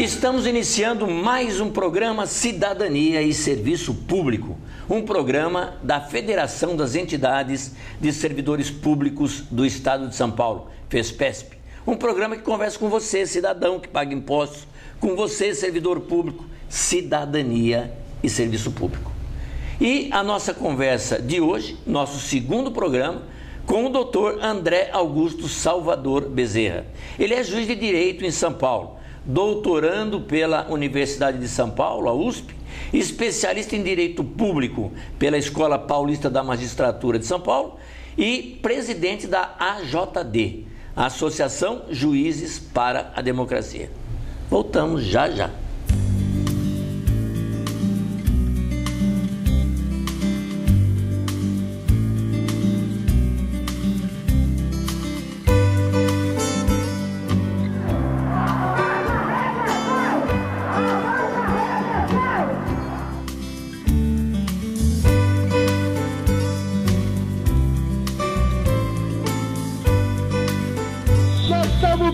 Estamos iniciando mais um programa Cidadania e Serviço Público, um programa da Federação das Entidades de Servidores Públicos do Estado de São Paulo, FESPESP. Um programa que conversa com você, cidadão que paga impostos, com você, servidor público, cidadania e serviço público. E a nossa conversa de hoje, nosso segundo programa, com o Dr. André Augusto Salvador Bezerra. Ele é juiz de direito em São Paulo, doutorando pela Universidade de São Paulo, a USP, especialista em direito público pela Escola Paulista da Magistratura de São Paulo e presidente da AJD, Associação Juízes para a Democracia. Voltamos já já.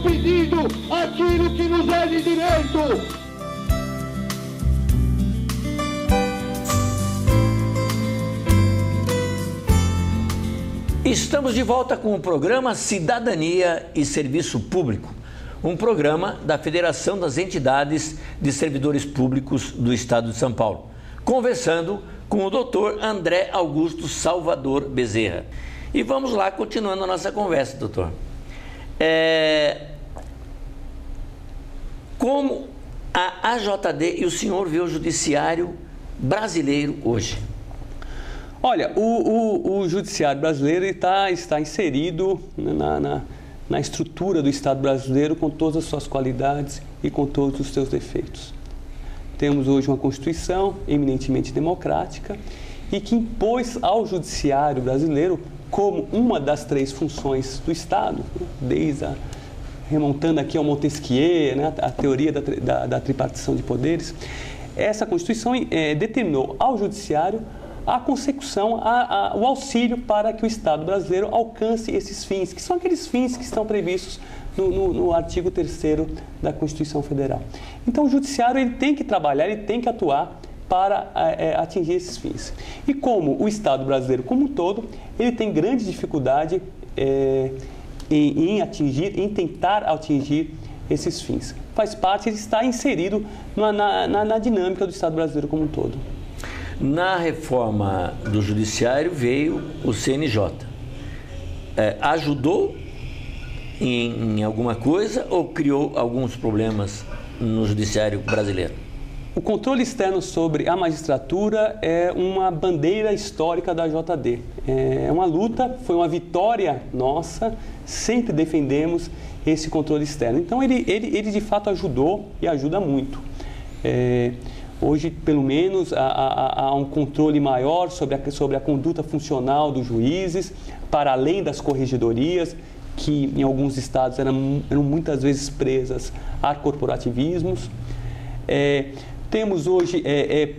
Pedindo aquilo que nos é de direito. Estamos de volta com o programa Cidadania e Serviço Público, um programa da Federação das Entidades de Servidores Públicos do Estado de São Paulo, conversando com o Dr. André Augusto Salvador Bezerra. E vamos lá, continuando a nossa conversa, doutor. Como a AJD e o senhor vê o judiciário brasileiro hoje? Olha, o judiciário brasileiro está inserido na estrutura do Estado brasileiro com todas as suas qualidades e com todos os seus defeitos. Temos hoje uma Constituição eminentemente democrática e que impôs ao judiciário brasileiro como uma das três funções do Estado, remontando aqui ao Montesquieu, né, a teoria da tripartição de poderes. Essa Constituição determinou ao Judiciário a consecução, o auxílio para que o Estado brasileiro alcance esses fins, que são aqueles fins que estão previstos no artigo 3º da Constituição Federal. Então, o Judiciário ele tem que trabalhar, ele tem que atuar para atingir esses fins. E como o Estado brasileiro como um todo, ele tem grande dificuldade em tentar atingir esses fins. Faz parte, ele está inserido na dinâmica do Estado brasileiro como um todo. Na reforma do Judiciário veio o CNJ. Ajudou em alguma coisa ou criou alguns problemas no Judiciário brasileiro? O controle externo sobre a magistratura é uma bandeira histórica da AJD. É uma luta, foi uma vitória nossa, sempre defendemos esse controle externo. Então, ele de fato ajudou e ajuda muito. Hoje, pelo menos, há um controle maior sobre a conduta funcional dos juízes, para além das corregedorias, que em alguns estados eram muitas vezes presas a corporativismos. Temos hoje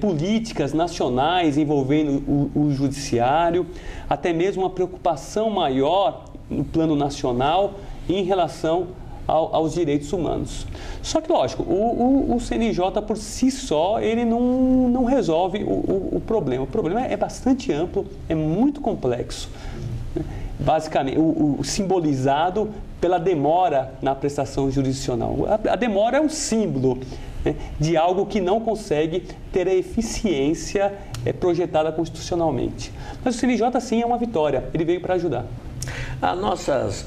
políticas nacionais envolvendo o judiciário, até mesmo uma preocupação maior no plano nacional em relação aos direitos humanos. Só que, lógico, o CNJ por si só, ele não resolve o problema. O problema é bastante amplo, é muito complexo. Basicamente, simbolizado pela demora na prestação jurisdicional. A demora é um símbolo, né, de algo que não consegue ter a eficiência projetada constitucionalmente. Mas o CNJ, sim, é uma vitória. Ele veio para ajudar.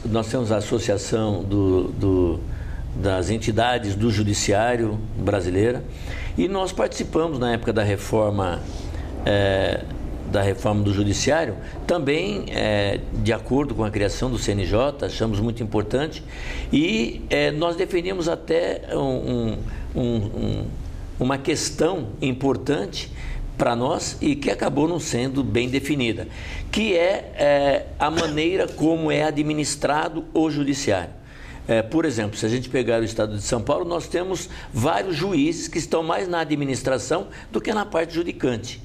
Nós temos a Associação das Entidades do Judiciário brasileira e nós participamos na época da reforma do Judiciário, também de acordo com a criação do CNJ, achamos muito importante e nós defendemos até uma questão importante para nós e que acabou não sendo bem definida, que é a maneira como é administrado o judiciário. Por exemplo, se a gente pegar o estado de São Paulo, nós temos vários juízes que estão mais na administração do que na parte judicante.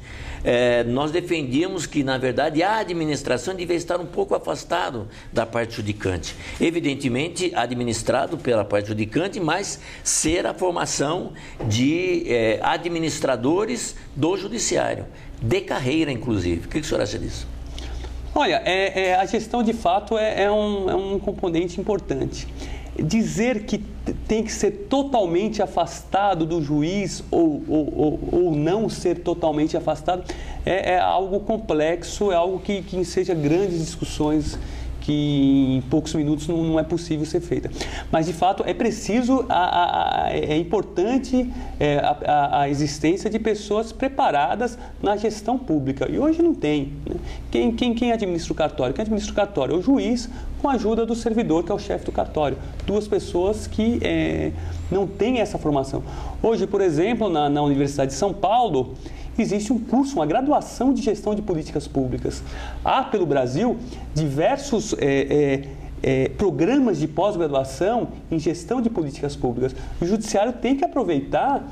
Nós defendíamos que, na verdade, a administração devia estar um pouco afastado da parte judicante. Evidentemente, administrado pela parte judicante, mas ser a formação de administradores do judiciário, de carreira, inclusive. O que o senhor acha disso? Olha, a gestão, de fato, é um componente importante. Dizer que tem que ser totalmente afastado do juiz ou não ser totalmente afastado é algo complexo, é algo que enseja grandes discussões que em poucos minutos não é possível ser feita. Mas, de fato, é preciso, é importante a existência de pessoas preparadas na gestão pública. E hoje não tem, né? Quem administra o cartório? Quem administra o cartório é o juiz, com a ajuda do servidor, que é o chefe do cartório. Duas pessoas que não têm essa formação. Hoje, por exemplo, na Universidade de São Paulo, existe um curso, uma graduação de gestão de políticas públicas. Há, pelo Brasil, diversos programas de pós-graduação em gestão de políticas públicas. O Judiciário tem que aproveitar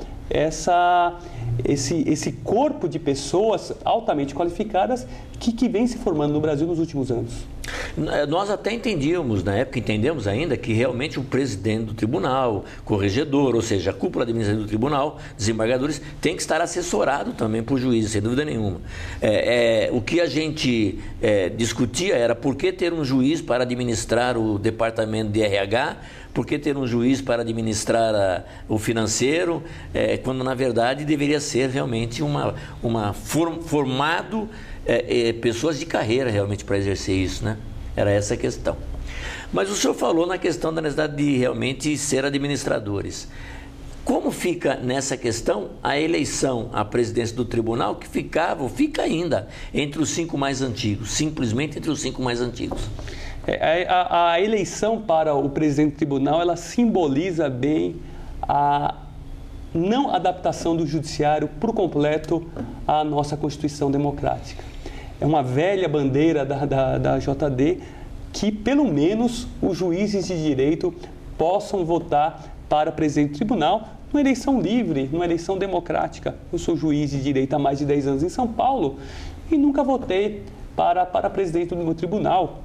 esse corpo de pessoas altamente qualificadas que vem se formando no Brasil nos últimos anos. Nós até entendíamos, na época entendemos ainda, que realmente o presidente do tribunal, corregedor, ou seja, a cúpula administrativa do tribunal, desembargadores, tem que estar assessorado também por juízes, sem dúvida nenhuma. O que a gente discutia era por que ter um juiz para administrar o departamento de RH, por que ter um juiz para administrar o financeiro, quando na verdade deveria ser realmente formado pessoas de carreira realmente para exercer isso, né? Era essa a questão. Mas o senhor falou na questão da necessidade de realmente ser administradores. Como fica nessa questão a eleição à presidência do tribunal, que fica ainda entre os 5 mais antigos, simplesmente entre os 5 mais antigos? A eleição para o presidente do tribunal, ela simboliza bem a não adaptação do judiciário por completo à nossa Constituição democrática. É uma velha bandeira da JD que, pelo menos, os juízes de direito possam votar para presidente do tribunal numa eleição livre, numa eleição democrática. Eu sou juiz de direito há mais de 10 anos em São Paulo e nunca votei para presidente do meu tribunal.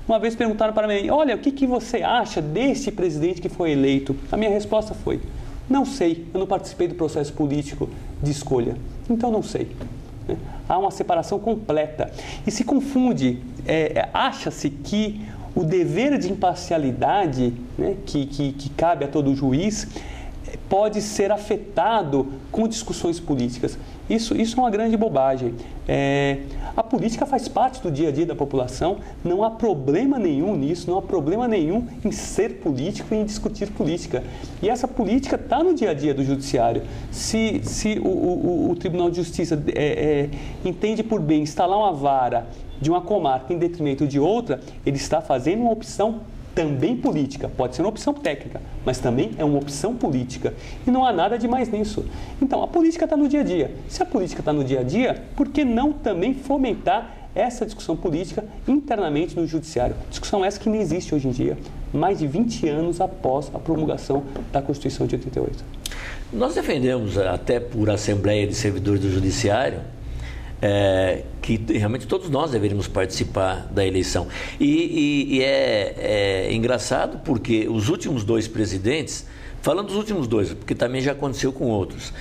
Uma vez perguntaram para mim, olha, o que você acha desse presidente que foi eleito? A minha resposta foi, não sei, eu não participei do processo político de escolha, então não sei. Há uma separação completa. E se confunde, acha-se que o dever de imparcialidade, né, que cabe a todo juiz pode ser afetado com discussões políticas. Isso é uma grande bobagem. A política faz parte do dia a dia da população, não há problema nenhum nisso, não há problema nenhum em ser político e em discutir política. E essa política está no dia a dia do judiciário. Se o Tribunal de Justiça entende por bem instalar uma vara de uma comarca em detrimento de outra, ele está fazendo uma opção também política, pode ser uma opção técnica, mas também é uma opção política. E não há nada de mais nisso. Então, a política está no dia a dia. Se a política está no dia a dia, por que não também fomentar essa discussão política internamente no judiciário? Discussão essa que não existe hoje em dia, mais de 20 anos após a promulgação da Constituição de 88. Nós defendemos, até por Assembleia de Servidores do Judiciário, que realmente todos nós deveríamos participar da eleição. E é engraçado porque os últimos 2 presidentes, falando dos últimos 2, porque também já aconteceu com outros,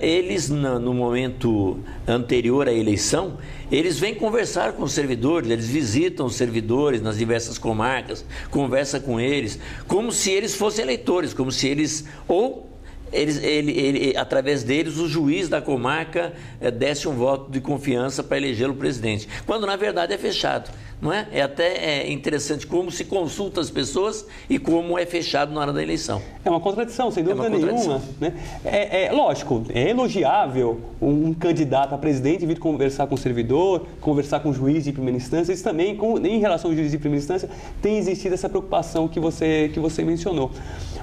eles no momento anterior à eleição, eles vêm conversar com os servidores, eles visitam os servidores nas diversas comarcas, conversa com eles, como se eles fossem eleitores, como se eles, através deles, o juiz da comarca desse um voto de confiança para elegê-lo presidente, quando na verdade é fechado, não é? É até interessante como se consulta as pessoas e como é fechado na hora da eleição. É uma contradição, sem dúvida nenhuma, né? Lógico, é elogiável um candidato a presidente vir conversar com o servidor, conversar com o juiz de primeira instância. Isso também, em relação ao juiz de primeira instância, tem existido essa preocupação que você mencionou.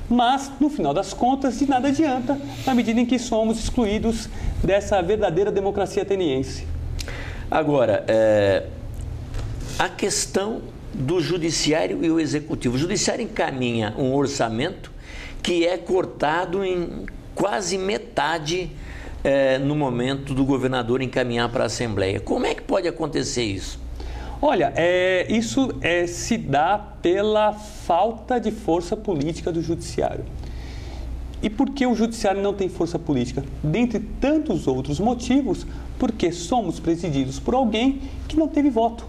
Mas, no final das contas, de nada adianta, na medida em que somos excluídos dessa verdadeira democracia ateniense. Agora, a questão do Judiciário e o Executivo. O Judiciário encaminha um orçamento que é cortado em quase metade no momento do governador encaminhar para a Assembleia. Como é que pode acontecer isso? Olha, isso se dá pela falta de força política do Judiciário. E por que o Judiciário não tem força política? Dentre tantos outros motivos, porque somos presididos por alguém que não teve voto,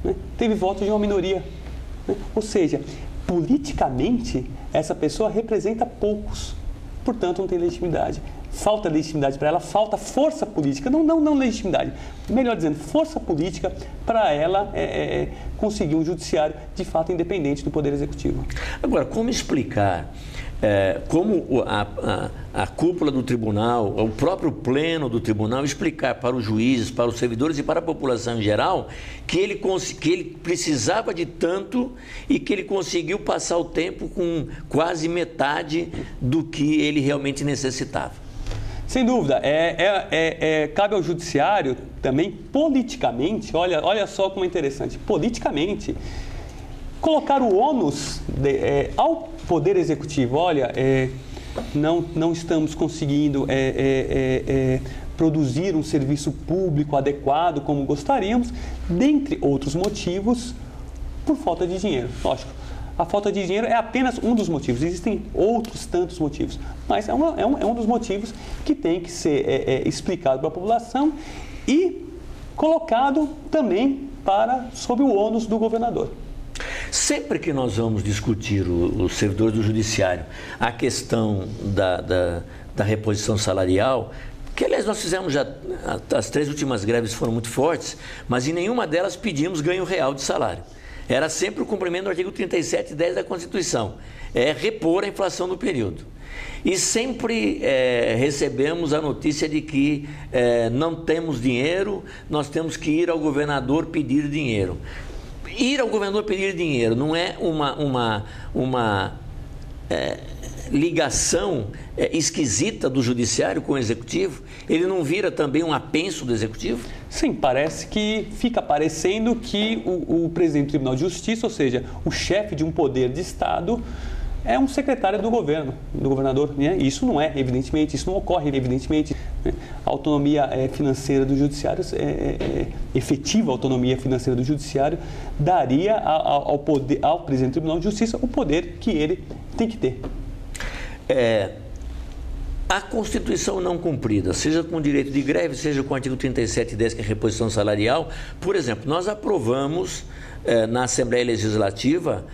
né? Teve voto de uma minoria, né? Ou seja, politicamente, essa pessoa representa poucos, portanto não tem legitimidade. Falta legitimidade para ela, falta força política, não legitimidade, melhor dizendo, força política para ela conseguir um judiciário de fato independente do Poder Executivo. Agora, como explicar como a cúpula do tribunal, o próprio pleno do tribunal explicar para os juízes, para os servidores e para a população em geral que ele precisava de tanto e que ele conseguiu passar o tempo com quase metade do que ele realmente necessitava? Sem dúvida, cabe ao judiciário também politicamente, olha só como é interessante, politicamente, colocar o ônus ao Poder Executivo. Olha, não estamos conseguindo produzir um serviço público adequado como gostaríamos, dentre outros motivos, por falta de dinheiro. Lógico, a falta de dinheiro é apenas um dos motivos, existem outros tantos motivos, mas é um dos motivos que tem que ser explicado para a população e colocado também sob o ônus do governador. Sempre que nós vamos discutir os servidores do Judiciário, a questão da reposição salarial, que aliás nós fizemos já, as 3 últimas greves foram muito fortes, mas em nenhuma delas pedimos ganho real de salário. Era sempre o cumprimento do artigo 37(10) da Constituição, repor a inflação do período. E sempre recebemos a notícia de que não temos dinheiro, nós temos que ir ao governador pedir dinheiro. Ir ao governador pedir dinheiro não é uma ligação esquisita do Judiciário com o Executivo? Ele não vira também um apenso do Executivo? Sim, parece que fica parecendo que o presidente do Tribunal de Justiça, ou seja, o chefe de um poder de Estado, é um secretário do governo, do governador, né? Isso não evidentemente, isso não ocorre, evidentemente. A autonomia financeira do Judiciário, efetiva autonomia financeira do Judiciário, daria ao presidente do Tribunal de Justiça o poder que ele tem que ter. A Constituição não cumprida, seja com o direito de greve, seja com o artigo 37(10), que é a reposição salarial. Por exemplo, nós aprovamos na Assembleia Legislativa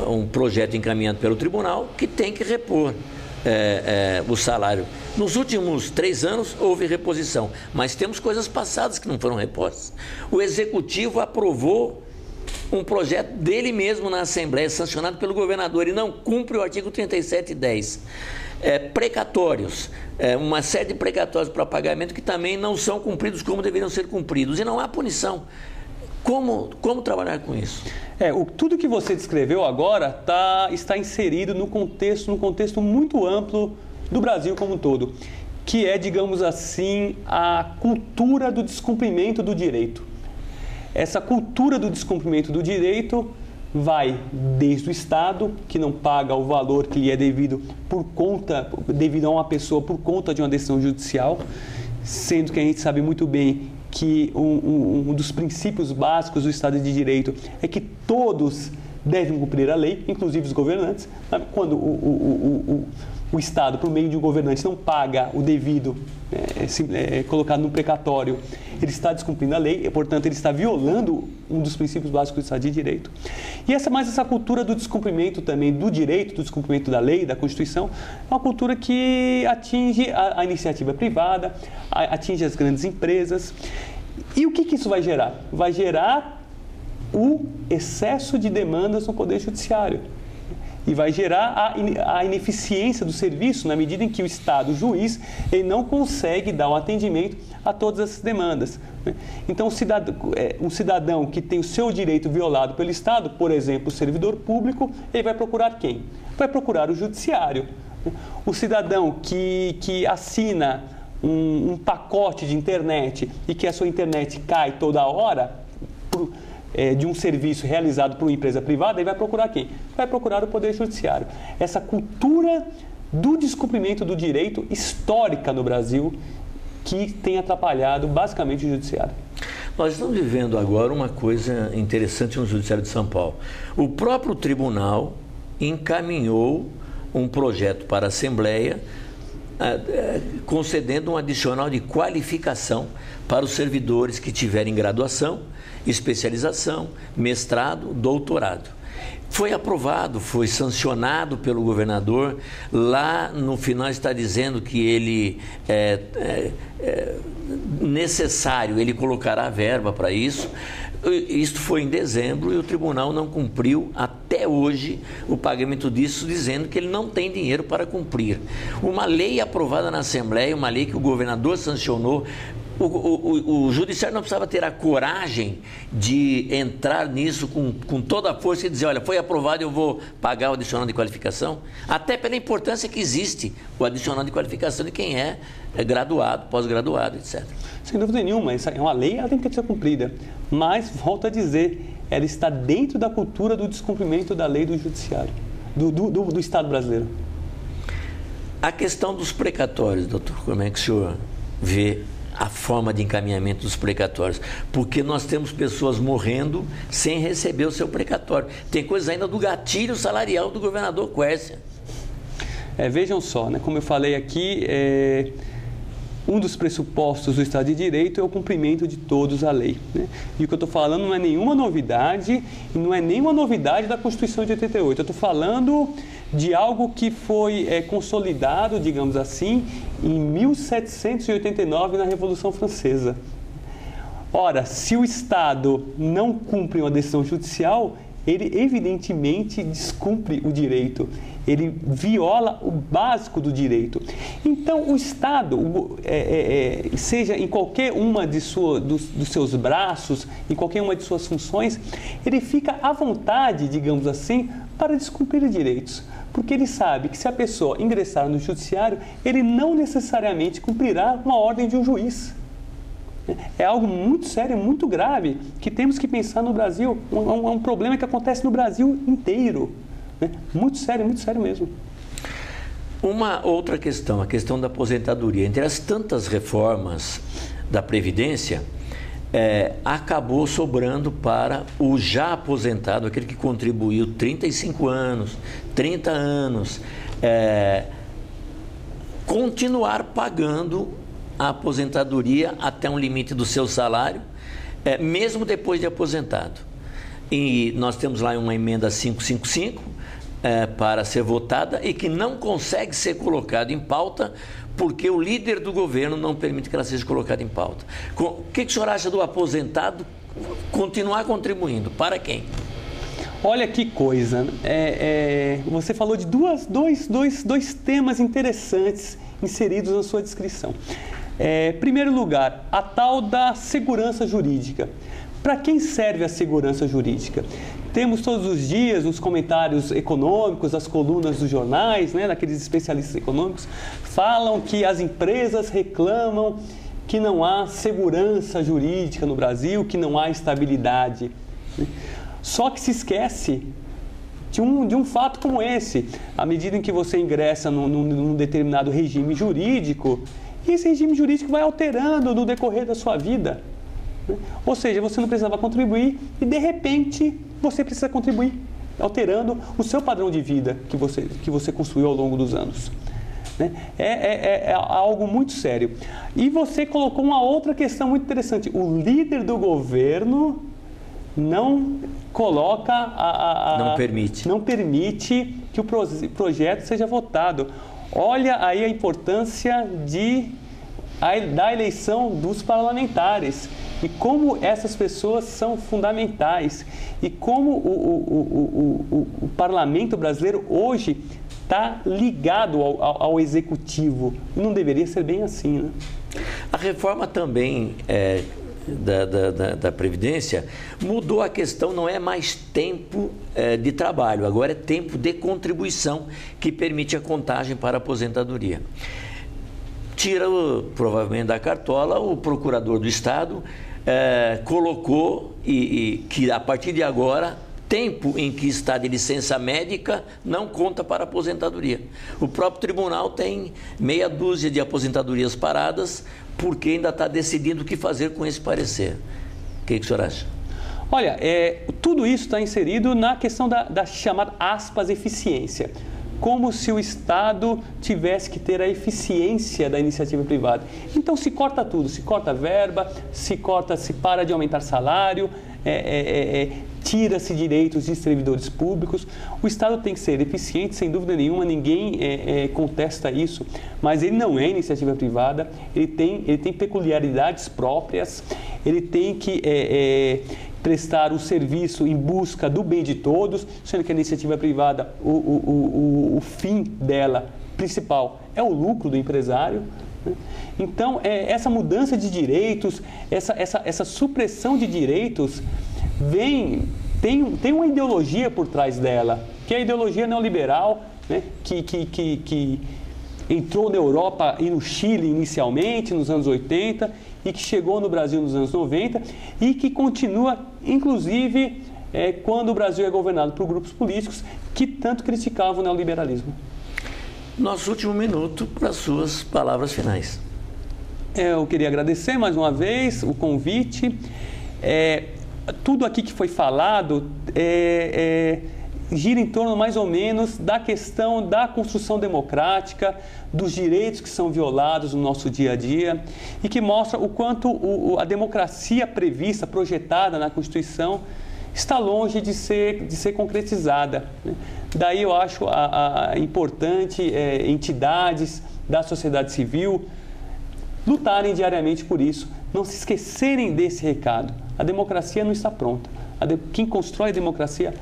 um projeto encaminhado pelo Tribunal que tem que repor o salário. Nos últimos 3 anos houve reposição, mas temos coisas passadas que não foram repostas. O Executivo aprovou um projeto dele mesmo na Assembleia, sancionado pelo governador, e não cumpre o artigo 37(10). Precatórios, uma série de precatórios para pagamento que também não são cumpridos como deveriam ser cumpridos, e não há punição. Como trabalhar com isso? Tudo que você descreveu agora está inserido num contexto muito amplo do Brasil como um todo, que é, digamos assim, a cultura do descumprimento do direito. Essa cultura do descumprimento do direito vai desde o Estado, que não paga o valor que lhe é devido a uma pessoa por conta de uma decisão judicial, sendo que a gente sabe muito bem que um dos princípios básicos do Estado de Direito é que todos devem cumprir a lei, inclusive os governantes. Quando o Estado, por meio de um governante, não paga o devido, colocado no precatório, ele está descumprindo a lei e, portanto, ele está violando um dos princípios básicos do Estado de Direito. E essa cultura do descumprimento também do direito, do descumprimento da lei, da Constituição, é uma cultura que atinge a iniciativa privada, atinge as grandes empresas. E o que isso vai gerar? Vai gerar o excesso de demandas no Poder Judiciário. E vai gerar a ineficiência do serviço na medida em que o Estado, o juiz, ele não consegue dar um atendimento a todas essas demandas. Então, um cidadão que tem o seu direito violado pelo Estado, por exemplo, o servidor público, ele vai procurar quem? Vai procurar o judiciário. O cidadão que assina um pacote de internet e que a sua internet cai toda hora, de um serviço realizado por uma empresa privada, ele vai procurar quem? Vai procurar o Poder Judiciário. Essa cultura do descumprimento do direito histórica no Brasil que tem atrapalhado basicamente o Judiciário. Nós estamos vivendo agora uma coisa interessante no Judiciário de São Paulo. O próprio tribunal encaminhou um projeto para a Assembleia concedendo um adicional de qualificação para os servidores que tiverem graduação, especialização, mestrado, doutorado. Foi aprovado, foi sancionado pelo governador. Lá no final está dizendo que ele necessário, ele colocará verba para isso. Isto foi em dezembro e o tribunal não cumpriu até hoje o pagamento disso, dizendo que ele não tem dinheiro para cumprir. Uma lei aprovada na Assembleia, uma lei que o governador sancionou. O judiciário não precisava ter a coragem de entrar nisso com toda a força e dizer, olha, foi aprovado, eu vou pagar o adicional de qualificação, até pela importância que existe o adicional de qualificação de quem é graduado, pós-graduado, etc. Sem dúvida nenhuma, essa é uma lei, ela tem que ser cumprida, mas, volto a dizer, ela está dentro da cultura do descumprimento da lei do judiciário, do Estado brasileiro. A questão dos precatórios, doutor, como é que o senhor vê a forma de encaminhamento dos precatórios? Porque nós temos pessoas morrendo sem receber o seu precatório. Tem coisa ainda do gatilho salarial do governador Quércia. Vejam só, né, como eu falei aqui, um dos pressupostos do Estado de Direito é o cumprimento de todos a lei, né? E o que eu estou falando não é nenhuma novidade, e não é nenhuma novidade da Constituição de 88. Eu estou falando de algo que foi consolidado, digamos assim, em 1789, na Revolução Francesa. Ora, se o Estado não cumpre uma decisão judicial, ele evidentemente descumpre o direito, ele viola o básico do direito. Então, o Estado, seja em qualquer uma dos seus braços, em qualquer uma de suas funções, ele fica à vontade, digamos assim, para descumprir direitos. Porque ele sabe que se a pessoa ingressar no judiciário, ele não necessariamente cumprirá uma ordem de um juiz. É algo muito sério, muito grave, que temos que pensar no Brasil. É um problema que acontece no Brasil inteiro. Né? Muito sério mesmo. Uma outra questão, a questão da aposentadoria. Entre as tantas reformas da Previdência, acabou sobrando para o já aposentado, aquele que contribuiu 35 anos, 30 anos, continuar pagando a aposentadoria até um limite do seu salário, mesmo depois de aposentado. E nós temos lá uma emenda 555 para ser votada e que não consegue ser colocada em pauta porque o líder do governo não permite que ela seja colocada em pauta. O que o senhor acha do aposentado continuar contribuindo? Para quem? Olha que coisa. Você falou de dois temas interessantes inseridos na sua descrição. Em primeiro lugar, a tal da segurança jurídica. Para quem serve a segurança jurídica? Temos todos os dias os comentários econômicos, as colunas dos jornais, né, daqueles especialistas econômicos, falam que as empresas reclamam que não há segurança jurídica no Brasil, que não há estabilidade. Só que se esquece de um fato como esse. À medida em que você ingressa num determinado regime jurídico, esse regime jurídico vai alterando no decorrer da sua vida. Ou seja, você não precisava contribuir e, de repente, você precisa contribuir, alterando o seu padrão de vida que você construiu ao longo dos anos. É algo muito sério. E você colocou uma outra questão muito interessante. O líder do governo não coloca não permite que o projeto seja votado. Olha aí a importância da eleição dos parlamentares e como essas pessoas são fundamentais e como o parlamento brasileiro hoje está ligado ao executivo. Não deveria ser bem assim, né? A reforma também da Previdência mudou a questão, não é mais tempo de trabalho, agora é tempo de contribuição que permite a contagem para a aposentadoria. Tira provavelmente da cartola o procurador do Estado colocou que a partir de agora, tempo em que está de licença médica não conta para aposentadoria. O próprio tribunal tem meia dúzia de aposentadorias paradas porque ainda está decidindo o que fazer com esse parecer. O que o senhor acha? Olha, tudo isso está inserido na questão da chamada, aspas, eficiência. Como se o Estado tivesse que ter a eficiência da iniciativa privada. Então se corta tudo, se corta verba, se para de aumentar salário, tira-se direitos de servidores públicos. O Estado tem que ser eficiente, sem dúvida nenhuma, ninguém contesta isso, mas ele não é iniciativa privada, ele tem peculiaridades próprias, ele tem que prestar o serviço em busca do bem de todos, sendo que a iniciativa privada, o fim dela principal é o lucro do empresário. Né? Então, essa mudança de direitos, essa supressão de direitos, tem uma ideologia por trás dela, que é a ideologia neoliberal, né? que entrou na Europa e no Chile inicialmente, nos anos 80, e que chegou no Brasil nos anos 90 e que continua, inclusive, quando o Brasil é governado por grupos políticos que tanto criticavam o neoliberalismo. Nosso último minuto para as suas palavras finais. Eu queria agradecer mais uma vez o convite. Tudo aqui que foi falado gira em torno mais ou menos da questão da construção democrática, dos direitos que são violados no nosso dia a dia e que mostra o quanto a democracia prevista, projetada na Constituição, está longe de ser concretizada. Né? Daí eu acho importante entidades da sociedade civil lutarem diariamente por isso, não se esquecerem desse recado. A democracia não está pronta. Quem constrói a democracia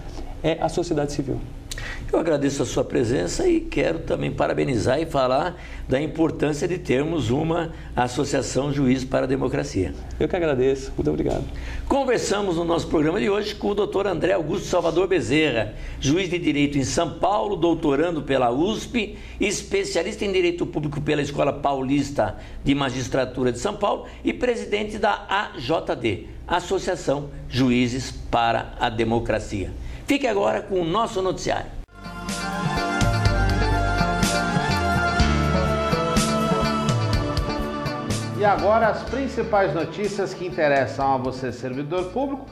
é a sociedade civil. Eu agradeço a sua presença e quero também parabenizar e falar da importância de termos uma associação Juízes para a Democracia. Eu que agradeço. Muito obrigado. Conversamos no nosso programa de hoje com o Dr. André Augusto Salvador Bezerra, juiz de Direito em São Paulo, doutorando pela USP, especialista em Direito Público pela Escola Paulista de Magistratura de São Paulo e presidente da AJD, Associação Juízes para a Democracia. Fique agora com o nosso noticiário. E agora as principais notícias que interessam a você, servidor público.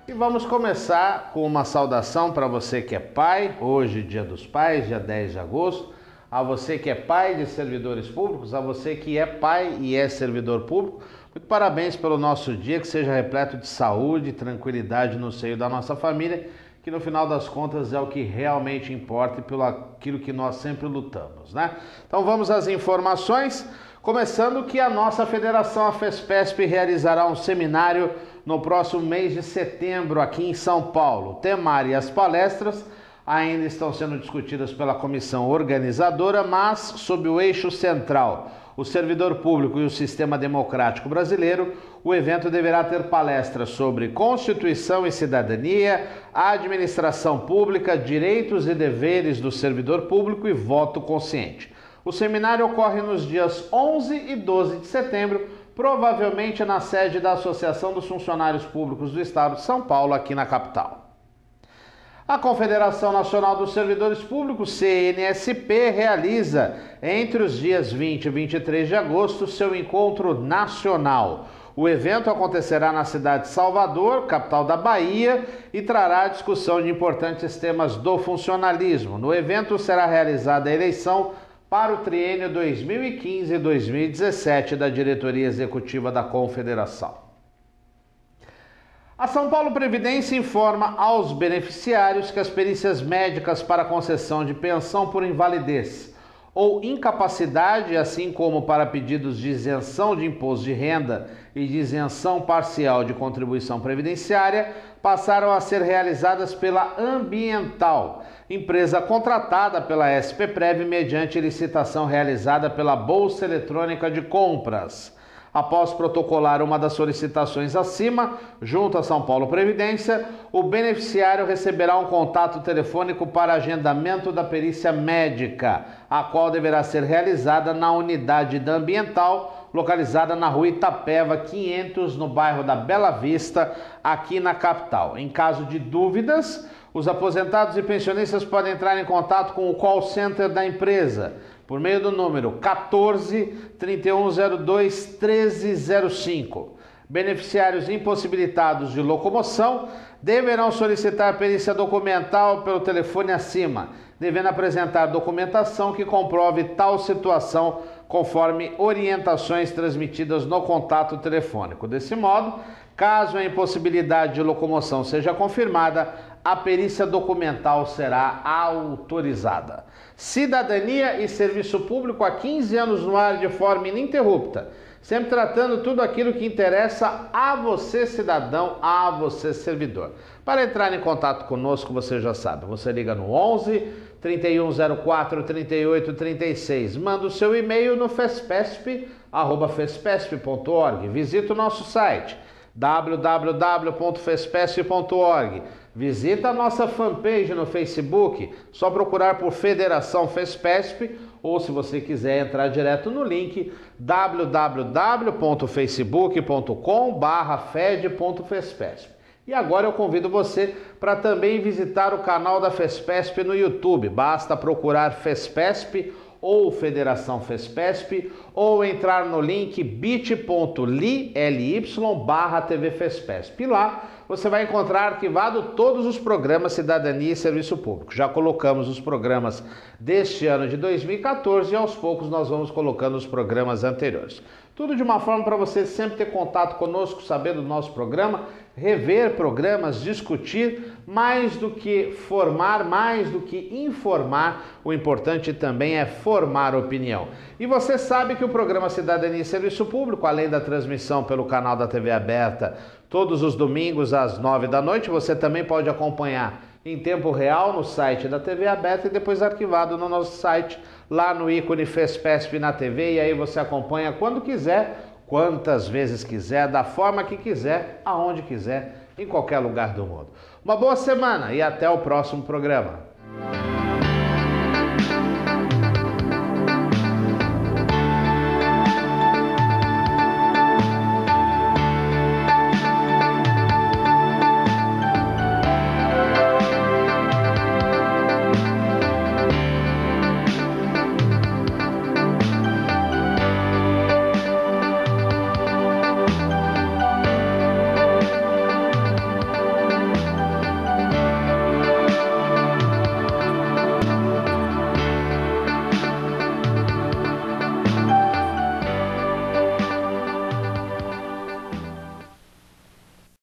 E vamos começar com uma saudação para você que é pai, hoje Dia dos Pais, dia 10 de agosto. A você que é pai de servidores públicos, a você que é pai e é servidor público. Muito parabéns pelo nosso dia, que seja repleto de saúde e tranquilidade no seio da nossa família, que no final das contas é o que realmente importa e pelo aquilo que nós sempre lutamos, né? Então vamos às informações, começando que a nossa federação, a FESPESP, realizará um seminário no próximo mês de setembro aqui em São Paulo. O temário e as palestras ainda estão sendo discutidas pela comissão organizadora, mas sob o eixo central, o servidor público e o sistema democrático brasileiro, o evento deverá ter palestras sobre Constituição e cidadania, administração pública, direitos e deveres do servidor público e voto consciente. O seminário ocorre nos dias 11 e 12 de setembro, provavelmente na sede da Associação dos Funcionários Públicos do Estado de São Paulo, aqui na capital. A Confederação Nacional dos Servidores Públicos, CNSP, realiza entre os dias 20 e 23 de agosto seu encontro nacional. O evento acontecerá na cidade de Salvador, capital da Bahia, e trará discussão de importantes temas do funcionalismo. No evento será realizada a eleição para o triênio 2015-2017 da diretoria executiva da Confederação. A São Paulo Previdência informa aos beneficiários que as perícias médicas para concessão de pensão por invalidez ou incapacidade, assim como para pedidos de isenção de imposto de renda e de isenção parcial de contribuição previdenciária, passaram a ser realizadas pela Ambiental, empresa contratada pela SPPrev mediante licitação realizada pela Bolsa Eletrônica de Compras. Após protocolar uma das solicitações acima, junto a São Paulo Previdência, o beneficiário receberá um contato telefônico para agendamento da perícia médica, a qual deverá ser realizada na unidade da Ambiental, localizada na rua Itapeva 500, no bairro da Bela Vista, aqui na capital. Em caso de dúvidas, os aposentados e pensionistas podem entrar em contato com o call center da empresa por meio do número 14 3102 1305. Beneficiários impossibilitados de locomoção deverão solicitar perícia documental pelo telefone acima, devendo apresentar documentação que comprove tal situação conforme orientações transmitidas no contato telefônico. Desse modo, caso a impossibilidade de locomoção seja confirmada, a perícia documental será autorizada. Cidadania e serviço público há 15 anos no ar de forma ininterrupta, sempre tratando tudo aquilo que interessa a você, cidadão, a você, servidor. Para entrar em contato conosco, você já sabe, você liga no 11 3104 3836, manda o seu e-mail no fespesp@fespesp.org, visita o nosso site www.fespesp.org, visita a nossa fanpage no Facebook, só procurar por Federação Fespesp, ou se você quiser entrar direto no link www.facebook.com/fed.fespesp. E agora eu convido você para também visitar o canal da Fespesp no YouTube. Basta procurar Fespesp ou Federação Fespesp, ou entrar no link bit.ly/TV Fespesp. E lá você vai encontrar arquivado todos os programas Cidadania e Serviço Público. Já colocamos os programas deste ano de 2014 e aos poucos nós vamos colocando os programas anteriores. Tudo de uma forma para você sempre ter contato conosco, saber do nosso programa, rever programas, discutir, mais do que formar, mais do que informar, o importante também é formar opinião. E você sabe que o programa Cidadania e Serviço Público, além da transmissão pelo canal da TV aberta, todos os domingos às 9 da noite, você também pode acompanhar em tempo real no site da TV aberta e depois arquivado no nosso site, lá no ícone Fespesp na TV, e aí você acompanha quando quiser, quantas vezes quiser, da forma que quiser, aonde quiser, em qualquer lugar do mundo. Uma boa semana e até o próximo programa.